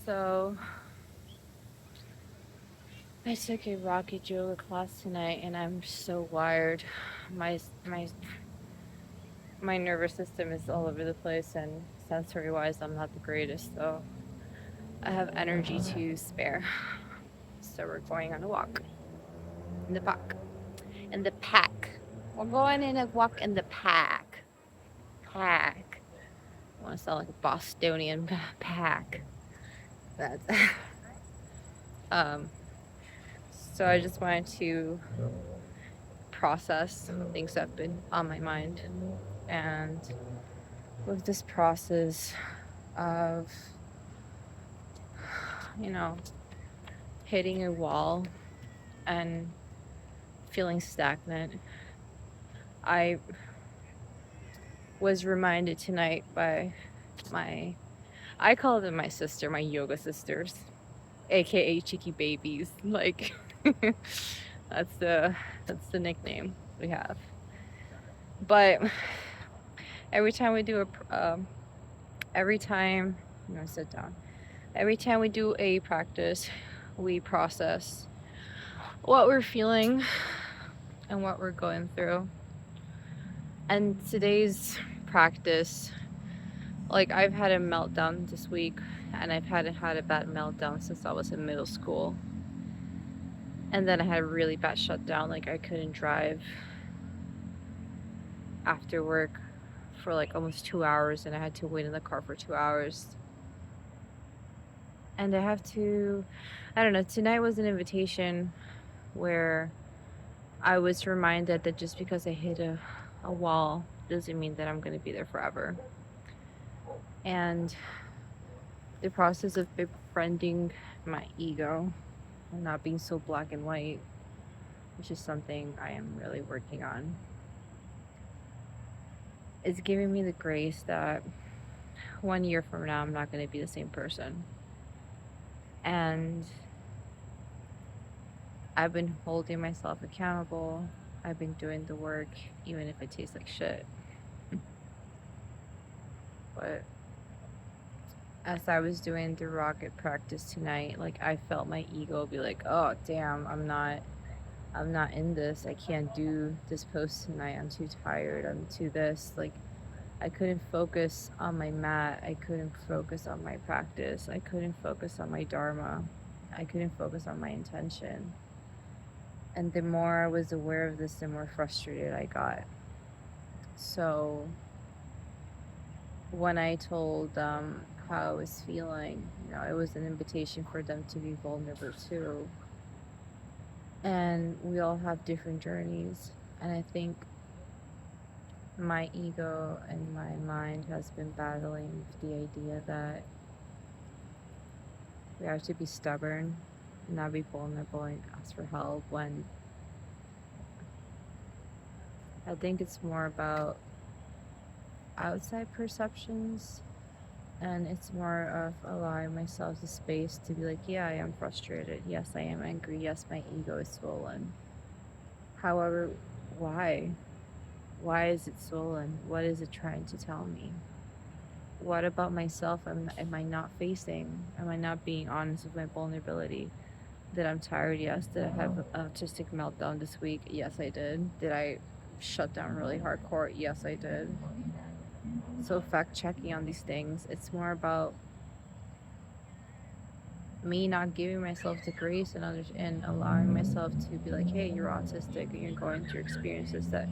So, I took a rocket yoga class tonight, and I'm so wired. My my my nervous system is all over the place, and sensory wise, I'm not the greatest. So, I have energy to spare. So we're going on a walk in the park. In the pack. We're going in a walk in the pack. Pack. I want to sound like a Bostonian pack. That's um. So I just wanted to process things that have been on my mind. And with this process of, you know, hitting a wall and feeling stagnant, I was reminded tonight by my, I call them my sister, my yoga sisters, aka cheeky babies. Like, that's the that's the nickname we have. But every time we do every time, I'm gonna sit down. Every time we do a practice, we process what we're feeling and what we're going through. And today's practice, like I've had a meltdown this week, and I've had a bad meltdown since I was in middle school. And then I had a really bad shutdown, like I couldn't drive after work for like almost 2 hours, and I had to wait in the car for 2 hours. And I don't know, tonight was an invitation where I was reminded that just because I hit a wall doesn't mean that I'm going to be there forever. And the process of befriending my ego and not being so black and white, which is something I am really working on, is giving me the grace that 1 year from now I'm not going to be the same person. And I've been holding myself accountable. I've been doing the work, even if it tastes like shit. But as I was doing the rocket practice tonight, like I felt my ego be like, "Oh, damn, I'm not in this. I can't do this post tonight. I'm too tired. I'm too this." Like I couldn't focus on my mat. I couldn't focus on my practice. I couldn't focus on my dharma. I couldn't focus on my intention. And the more I was aware of this, the more frustrated I got. So when I told them how I was feeling, it was an invitation for them to be vulnerable too. And we all have different journeys. And I think my ego and my mind has been battling the idea that we have to be stubborn, not be vulnerable, and ask for help, when I think it's more about outside perceptions. And it's more of allowing myself the space to be like, yeah, I am frustrated. Yes, I am angry. Yes, my ego is swollen. However, why? Why is it swollen? What is it trying to tell me? What about myself am I not facing? Am I not being honest with my vulnerability? That I'm tired? Yes. Did I have an autistic meltdown this week? Yes, I did. Did I shut down really hardcore? Yes, I did. So fact checking on these things, it's more about me not giving myself the grace and allowing myself to be like, hey, you're autistic and you're going through experiences that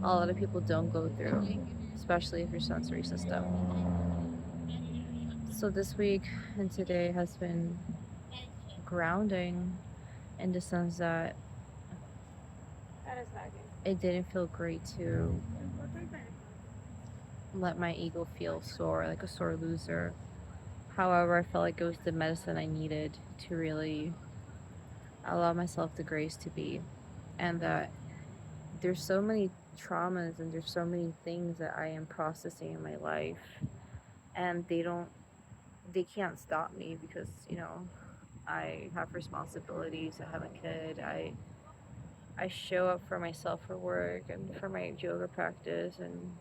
a lot of people don't go through, especially if your sensory system. So this week and today has been grounding, in the sense that it didn't feel great to let my ego feel sore, like a sore loser. However, I felt like it was the medicine I needed to really allow myself the grace to be. And that there's so many traumas and there's so many things that I am processing in my life, and they can't stop me because, I have responsibilities. I have a kid. I show up for myself for work and for my yoga practice, and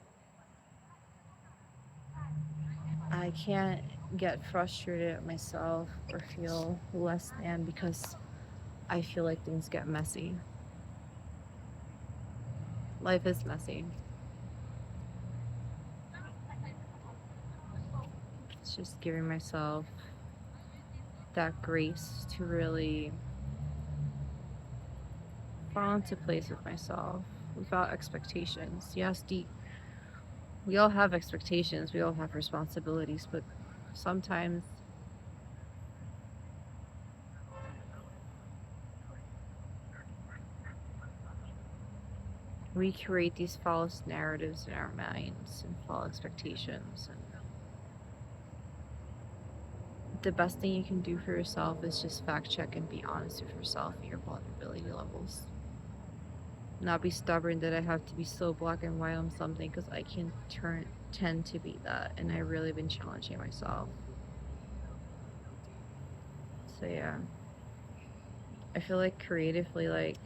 I can't get frustrated at myself or feel less than because I feel like things get messy. Life is messy. It's just giving myself that grace to really fall into place with myself without expectations. Yes, we all have expectations, we all have responsibilities, but sometimes we create these false narratives in our minds and false expectations. And the best thing you can do for yourself is just fact check and be honest with yourself and your vulnerability levels. Not be stubborn that I have to be so black and white on something, because I can tend to be that, and I really been challenging myself. So yeah, I feel like creatively, like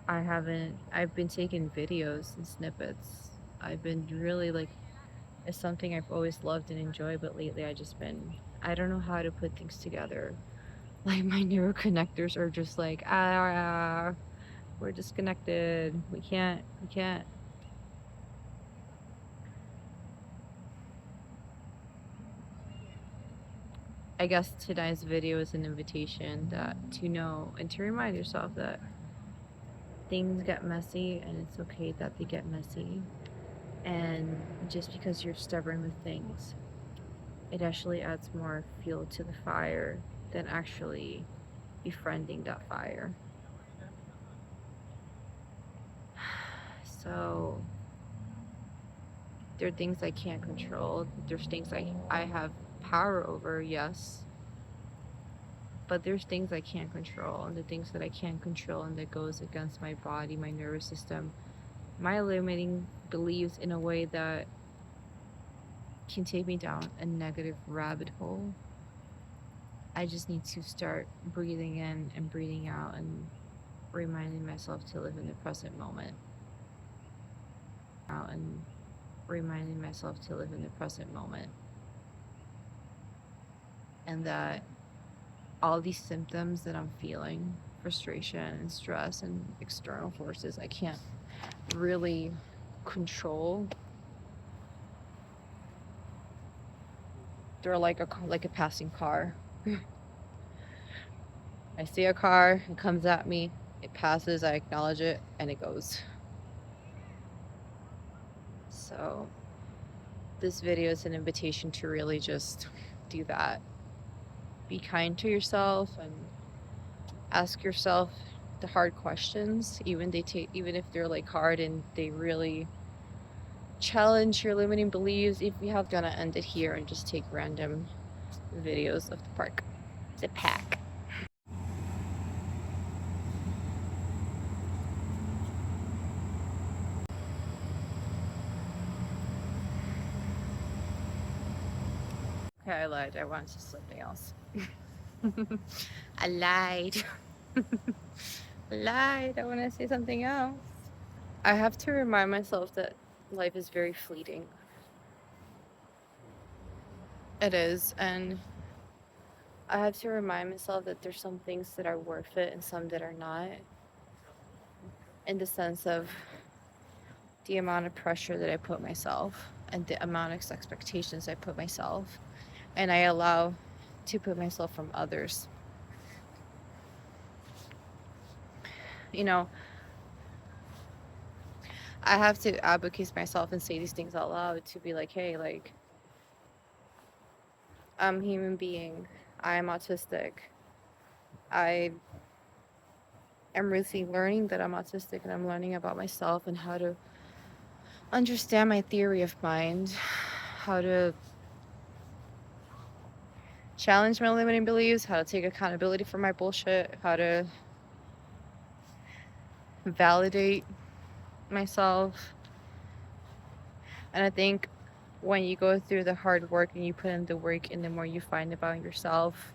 I've been taking videos and snippets. I've been really like, it's something I've always loved and enjoyed, but lately I don't know how to put things together. Like my neuroconnectors are just like, we're disconnected. We can't. I guess tonight's video is an invitation to know and to remind yourself that things get messy and it's okay that they get messy. And just because you're stubborn with things, it actually adds more fuel to the fire than actually befriending that fire. So there are things I can't control. There's things I have power over, yes. But there's things I can't control, and the things that I can't control and that goes against my body, my nervous system, my limiting beliefs in a way that can take me down a negative rabbit hole. I just need to start breathing in and breathing out and reminding myself to live in the present moment. Out and reminding myself to live in the present moment. And that all these symptoms that I'm feeling, frustration and stress and external forces, I can't really control. They're like a passing car. I see a car, it comes at me, it passes, I acknowledge it, and it goes. So this video is an invitation to really just do that. Be kind to yourself and ask yourself the hard questions, even if they're like hard and they really challenge your limiting beliefs. If we have gonna end it here and just take random videos of the park, the pack. Okay, I lied. I wanted to say something else. I lied. I lied. I want to say something else. I have to remind myself that life is very fleeting. It is, and I have to remind myself that there's some things that are worth it and some that are not. In the sense of the amount of pressure that I put myself and the amount of expectations I put myself, and I allow to put myself from others. You know, I have to advocate myself and say these things out loud to be like, hey, like, I'm a human being. I am autistic. I am really learning that I'm autistic, and I'm learning about myself and how to understand my theory of mind, how to challenge my limiting beliefs, how to take accountability for my bullshit, how to validate myself. And I think when you go through the hard work and you put in the work, and the more you find about yourself,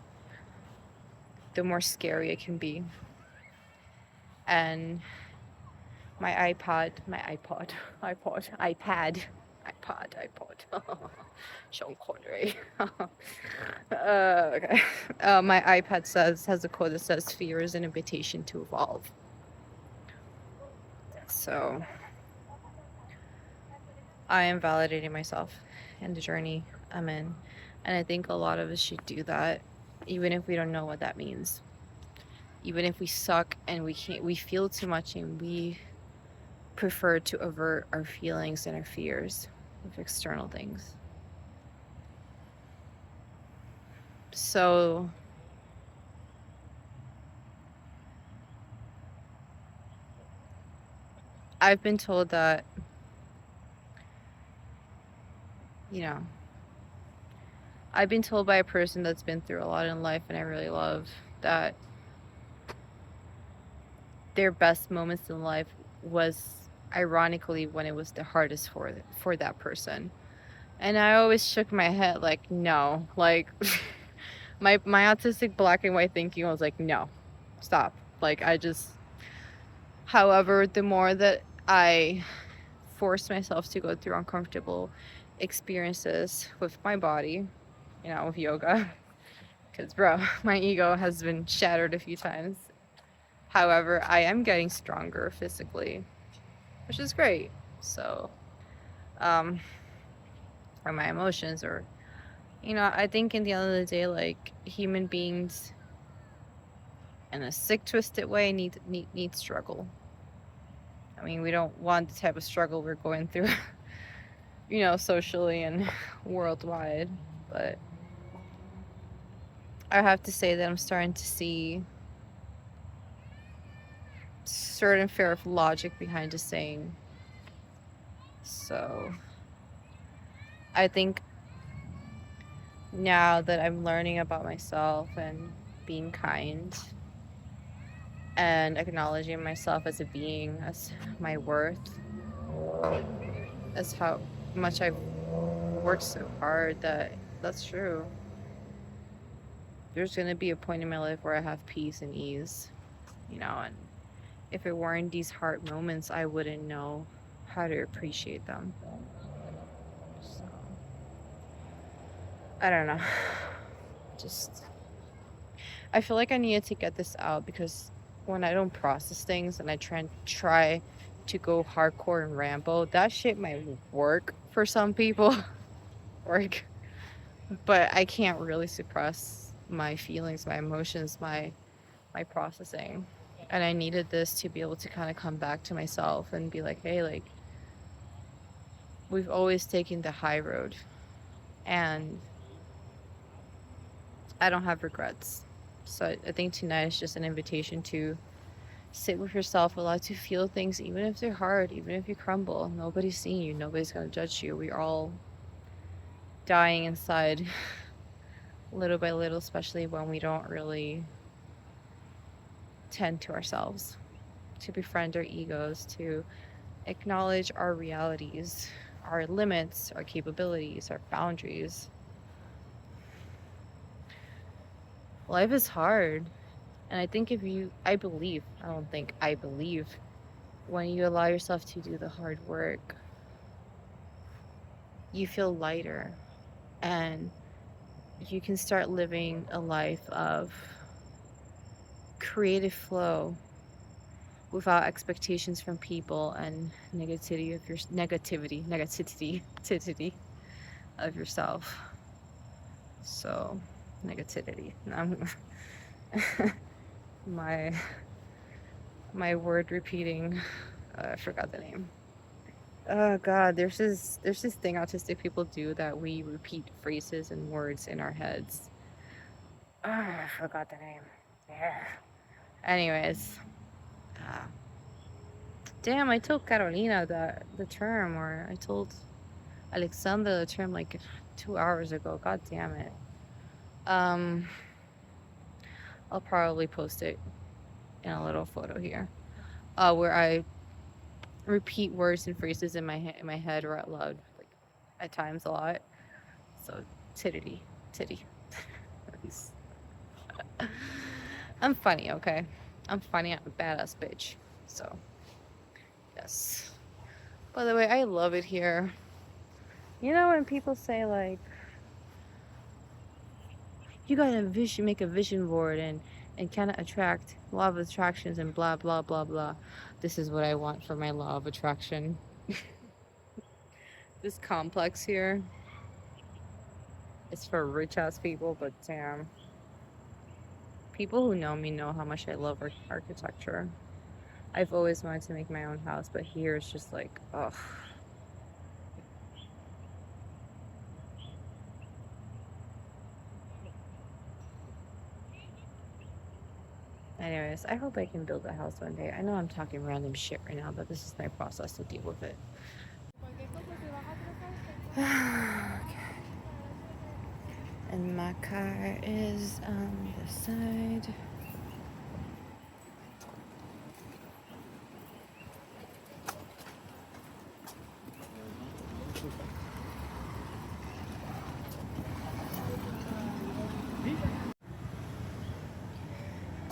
the more scary it can be. And my iPad iPod. Sean Connery. Okay. My iPad has a quote that says, "Fear is an invitation to evolve." So I am validating myself and the journey I'm in, and I think a lot of us should do that, even if we don't know what that means. Even if we suck and we feel too much and we prefer to avert our feelings and our fears with external things. So I've been told that, I've been told by a person that's been through a lot in life and I really love, that their best moments in life was ironically when it was the hardest for that person. And I always shook my head like, no, like my autistic black and white thinking was like, no, stop. Like however, the more that I forced myself to go through uncomfortable experiences with my body, with yoga, because bro, my ego has been shattered a few times. However, I am getting stronger physically, which is great. So, or my emotions, or I think in the end of the day, like, human beings in a sick, twisted way need struggle. I mean, we don't want the type of struggle we're going through, socially and worldwide. But I have to say that I'm starting to see certain fair of logic behind the saying. So I think now that I'm learning about myself and being kind and acknowledging myself as a being, as my worth, as how much I've worked so hard, that's true. There's going to be a point in my life where I have peace and ease, and if it weren't these hard moments, I wouldn't know how to appreciate them. So, I don't know. I feel like I needed to get this out because when I don't process things and I try to go hardcore and ramble, that shit might work for some people. But I can't really suppress my feelings, my emotions, my processing. And I needed this to be able to kind of come back to myself and be like, hey, like, we've always taken the high road and I don't have regrets. So I think tonight is just an invitation to sit with yourself, allow to feel things, even if they're hard, even if you crumble. Nobody's seeing you, nobody's going to judge you. We're all dying inside little by little, especially when we don't really tend to ourselves, to befriend our egos, to acknowledge our realities, our limits, our capabilities, our boundaries. Life is hard. And I think I believe when you allow yourself to do the hard work, you feel lighter and you can start living a life of creative flow without expectations from people and negativity of yourself. So, negativity. My word repeating. I forgot the name. Oh God, there's this thing autistic people do that we repeat phrases and words in our heads. I forgot the name. Yeah. Anyways, damn, I told Carolina the term, or I told Alexandra the term like 2 hours ago. God damn it. I'll probably post it in a little photo here, where I repeat words and phrases in my head or out loud, like at times a lot. So titty. I'm funny, okay? I'm funny. I'm a badass bitch. So yes. By the way, I love it here. You know when people say like, you gotta make a vision board and kind of attract law of attractions and blah blah blah blah. This is what I want for my law of attraction. This complex here is for rich ass people, but damn. People who know me know how much I love architecture. I've always wanted to make my own house, but here it's just like, ugh. Anyways, I hope I can build a house one day. I know I'm talking random shit right now, but this is my process to deal with it. And my car is on the side.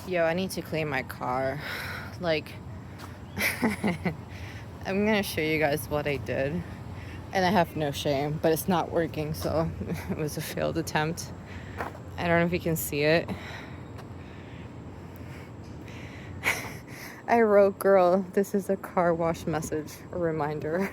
Yo, I need to clean my car. Like, I'm gonna show you guys what I did. And I have no shame, but it's not working, so it was a failed attempt. I don't know if you can see it. I wrote, girl, this is a car wash message, a reminder.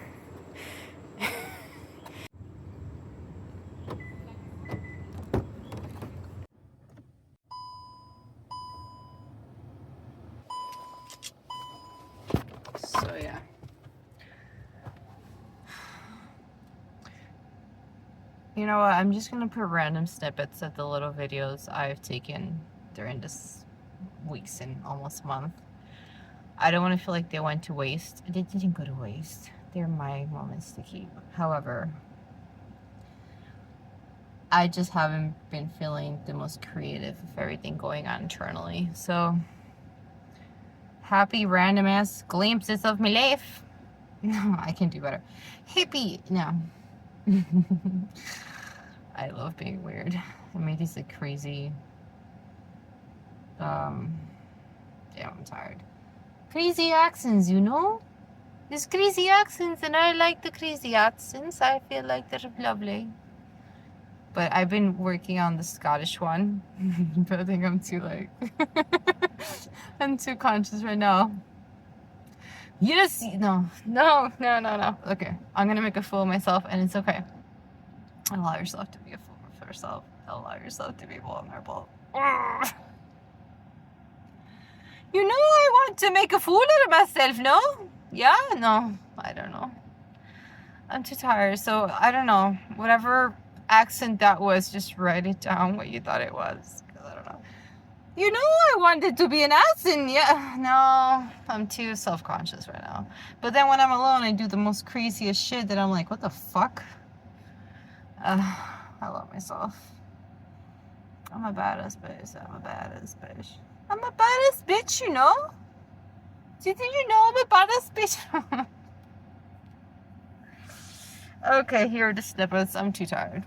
So yeah. You know what, I'm just gonna put random snippets of the little videos I've taken during this weeks and almost month. I don't want to feel like they went to waste. They didn't go to waste. They're my moments to keep. However, I just haven't been feeling the most creative of everything going on internally. So, happy random ass glimpses of my life. No, I can do better. Hippie, no. I love being weird. I made these like crazy, damn, I'm tired. Crazy accents, you know? There's crazy accents and I like the crazy accents. I feel like they're lovely. But I've been working on the Scottish one. But I think I'm too like, I'm too conscious right now. Yes, no. Okay, I'm gonna make a fool of myself and it's okay. Allow yourself to be a fool of yourself. Allow yourself to be vulnerable. You know I want to make a fool of myself, no? Yeah? No. I don't know. I'm too tired, so I don't know. Whatever accent that was, just write it down what you thought it was. I don't know. You know I wanted to be an accent, yeah. No, I'm too self-conscious right now. But then when I'm alone, I do the most craziest shit that I'm like, what the fuck? I love myself. I'm a badass bitch. I'm a badass bitch. I'm a badass bitch, you know? Did you know I'm a badass bitch? Okay, here are the snippets. I'm too tired.